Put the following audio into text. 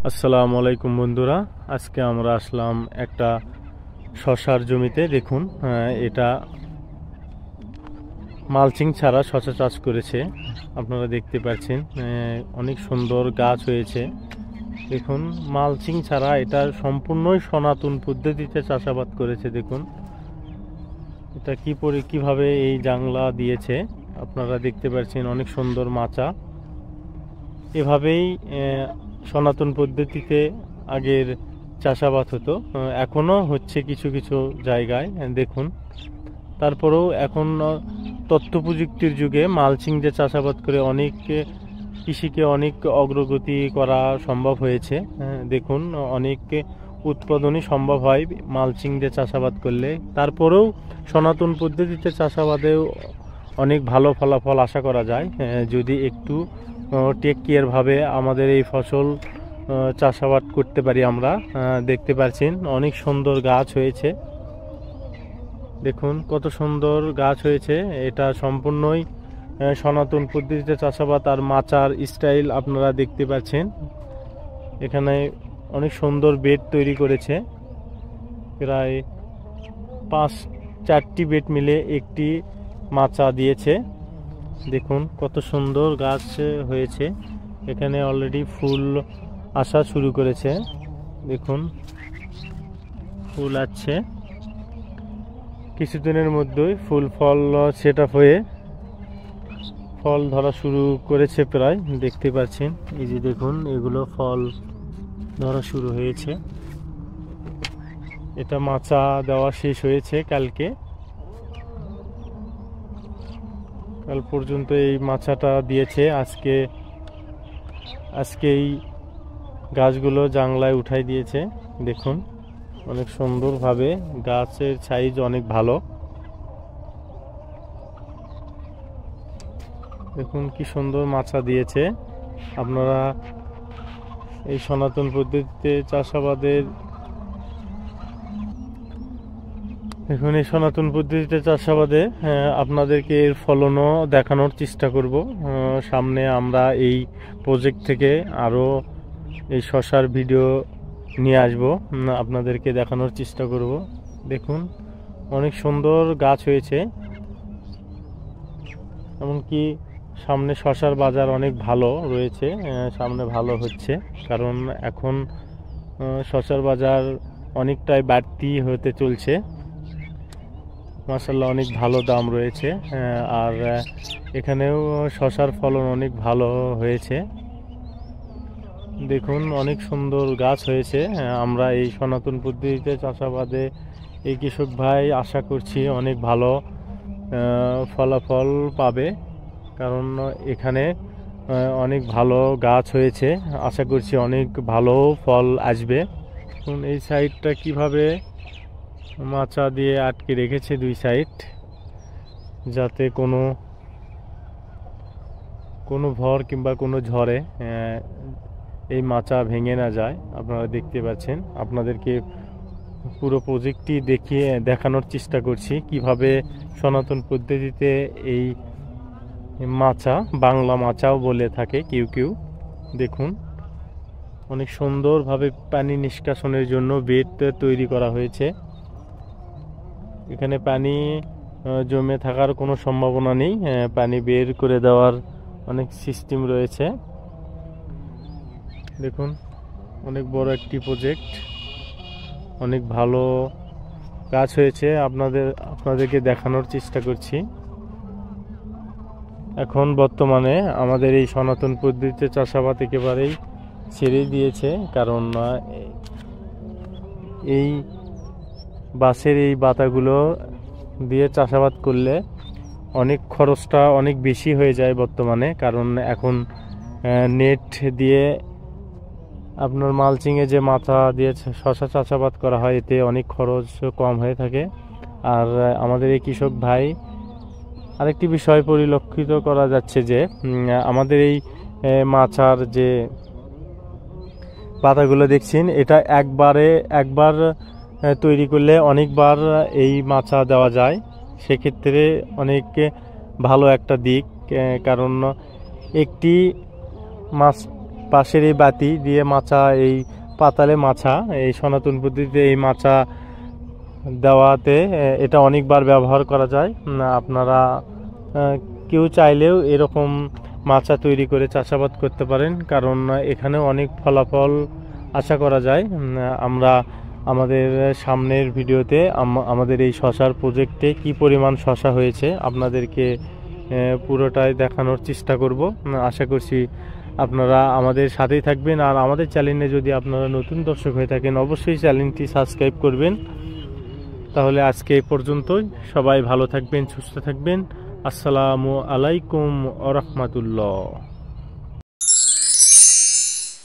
আসসালামু আলাইকুম বন্ধুরা, আজকে আমরা আসলাম একটা শশার জমিতে। দেখুন, এটা মালচিং ছাড়া শশা চাষ করেছে। আপনারা দেখতে পাচ্ছেন অনেক সুন্দর গাছ হয়েছে। দেখুন, মালচিং ছাড়া এটা সম্পূর্ণই সনাতন পদ্ধতিতে চাষাবাদ করেছে। দেখুন এটা কিভাবে এই জাংলা দিয়েছে, আপনারা দেখতে পাচ্ছেন অনেক সুন্দর মাচা। এভাবেই সনাতন পদ্ধতিতে আগের চাষাবাদ হতো, এখনও হচ্ছে কিছু কিছু জায়গায়। দেখুন, তারপরেও এখন তথ্য প্রযুক্তির যুগে মালচিং দিয়ে চাষাবাদ করে অনেক কৃষিকে অনেক অগ্রগতি করা সম্ভব হয়েছে। দেখুন, অনেক উৎপাদনই সম্ভব হয় মালচিং দিয়ে চাষাবাদ করলে। তারপরেও সনাতন পদ্ধতিতে চাষাবাদেও অনেক ভালো ফলাফল আশা করা যায়, যদি একটু টেক কেয়ার ভাবে আমাদের এই ফসল চাষাবাদ করতে পারি আমরা। দেখতে পাচ্ছেন অনেক সুন্দর গাছ হয়েছে। দেখুন কত সুন্দর গাছ হয়েছে। এটা সম্পূর্ণই সনাতন পদ্ধতিতে চাষাবাদ। আর মাচার স্টাইল আপনারা দেখতে পাচ্ছেন, এখানে অনেক সুন্দর বেড তৈরি করেছে। প্রায় 4টি বেড মিলে একটি মাচা দিয়েছে। দেখুন কত সুন্দর গাছ হয়েছে। এখানে অলরেডি ফুল আসা শুরু করেছে। দেখুন ফুল আসছে, কিছুদিনের মধ্যেই ফুল ফল সেট আপ হয়ে ফল ধরা শুরু করেছে। প্রায় দেখতে পাচ্ছেন, এই যে দেখুন এগুলো ফল ধরা শুরু হয়েছে। এটা মাচা দেওয়া শেষ হয়েছে কালকে। কাল পর্যন্ত এই মাচাটা দিয়েছে। আজকে এই গাছগুলো জাংলায় উঠাই দিয়েছে। দেখুন অনেক সুন্দরভাবে, গাছের সাইজ অনেক ভালো। দেখুন কি সুন্দর মাচা দিয়েছে। আপনারা এই সনাতন পদ্ধতিতে চাষাবাদের দেখুন, এই সনাতন পদ্ধতিতে চাষাবাদে আপনাদেরকে এর ফলনও দেখানোর চেষ্টা করব। সামনে আমরা এই প্রজেক্ট থেকে আরও এই শশার ভিডিও নিয়ে আসব, আপনাদেরকে দেখানোর চেষ্টা করব। দেখুন অনেক সুন্দর গাছ হয়েছে। এমনকি সামনে শশার বাজার অনেক ভালো রয়েছে, সামনে ভালো হচ্ছে। কারণ এখন শশার বাজার অনেকটাই বাড়তি হতে চলছে। মাশাআল্লাহ অনেক ভালো দাম রয়েছে। আর এখানেও শশার ফলন অনেক ভালো হয়েছে। দেখুন অনেক সুন্দর গাছ হয়েছে। আমরা এই সনাতন পদ্ধতিতে চাষাবাদে এই কৃষক ভাই আশা করছি অনেক ভালো ফলাফল পাবে। কারণ এখানে অনেক ভালো গাছ হয়েছে, আশা করছি অনেক ভালো ফল আসবে। এই সাইডটা কিভাবে মাচা দিয়ে আটকে রেখেছে দুই সাইড, যাতে কোনো ভর কিংবা কোনো ঝড়ে এই মাচা ভেঙে না যায়। আপনারা দেখতে পাচ্ছেন, আপনাদেরকে পুরো প্রজেক্টটি দেখানোর চেষ্টা করছি কিভাবে সনাতন পদ্ধতিতে এই মাচা, বাংলা মাচাও বলে থাকে কেউ কেউ। দেখুন অনেক সুন্দরভাবে পানি নিষ্কাশনের জন্য বেড তৈরি করা হয়েছে। এখানে পানি জমে থাকার কোনো সম্ভাবনা নেই, পানি বের করে দেওয়ার অনেক সিস্টেম রয়েছে। দেখুন অনেক বড় একটি প্রজেক্ট, অনেক ভালো গাছ হয়েছে। আপনাদেরকে দেখানোর চেষ্টা করছি। এখন বর্তমানে আমাদের এই সনাতন পদ্ধতিতে চাষাবাদ একেবারেই ছেড়ে দিয়েছে। কারণ এই বাঁশের এই বাতাগুলো দিয়ে চাষাবাদ করলে খরচটা অনেক বেশি হয়ে যায় বর্তমানে। কারণ এখন নেট দিয়ে আপনার মালচিংয়ে যে মাথা দিয়ে শশা চাষাবাদ করা হয়, এতে অনেক খরচ কম হয়ে থাকে। আর আমাদের এই কৃষক ভাই আরেকটি বিষয় পরিলক্ষিত করা যাচ্ছে যে আমাদের এই মাচার যে পাতাগুলো দেখছেন, এটা একবার তৈরি করলে অনেকবার এই মাচা দেওয়া যায়। সেক্ষেত্রে অনেক ভালো একটা দিক। কারণ একটি পাশের এই বাতি দিয়ে মাচা, এই পাতালে মাছা, এই সনাতন পদ্ধতিতে এই মাচা দেওয়াতে এটা অনেকবার ব্যবহার করা যায়। আপনারা কেউ চাইলেও এরকম মাচা তৈরি করে চাষাবাদ করতে পারেন, কারণ এখানে অনেক ফলাফল আশা করা যায়। আমরা আমাদের সামনের ভিডিওতে আমাদের এই শশার প্রজেক্টে কি পরিমাণ শশা হয়েছে আপনাদেরকে পুরোটাই দেখানোর চেষ্টা করব। আশা করছি আপনারা আমাদের সাথেই থাকবেন। আর আমাদের চ্যানেলে যদি আপনারা নতুন দর্শক হয়ে থাকেন, অবশ্যই চ্যানেলটি সাবস্ক্রাইব করবেন। তাহলে আজকে এই পর্যন্তই। সবাই ভালো থাকবেন, সুস্থ থাকবেন। আসসালামু আলাইকুম ওয়া রাহমাতুল্লাহ।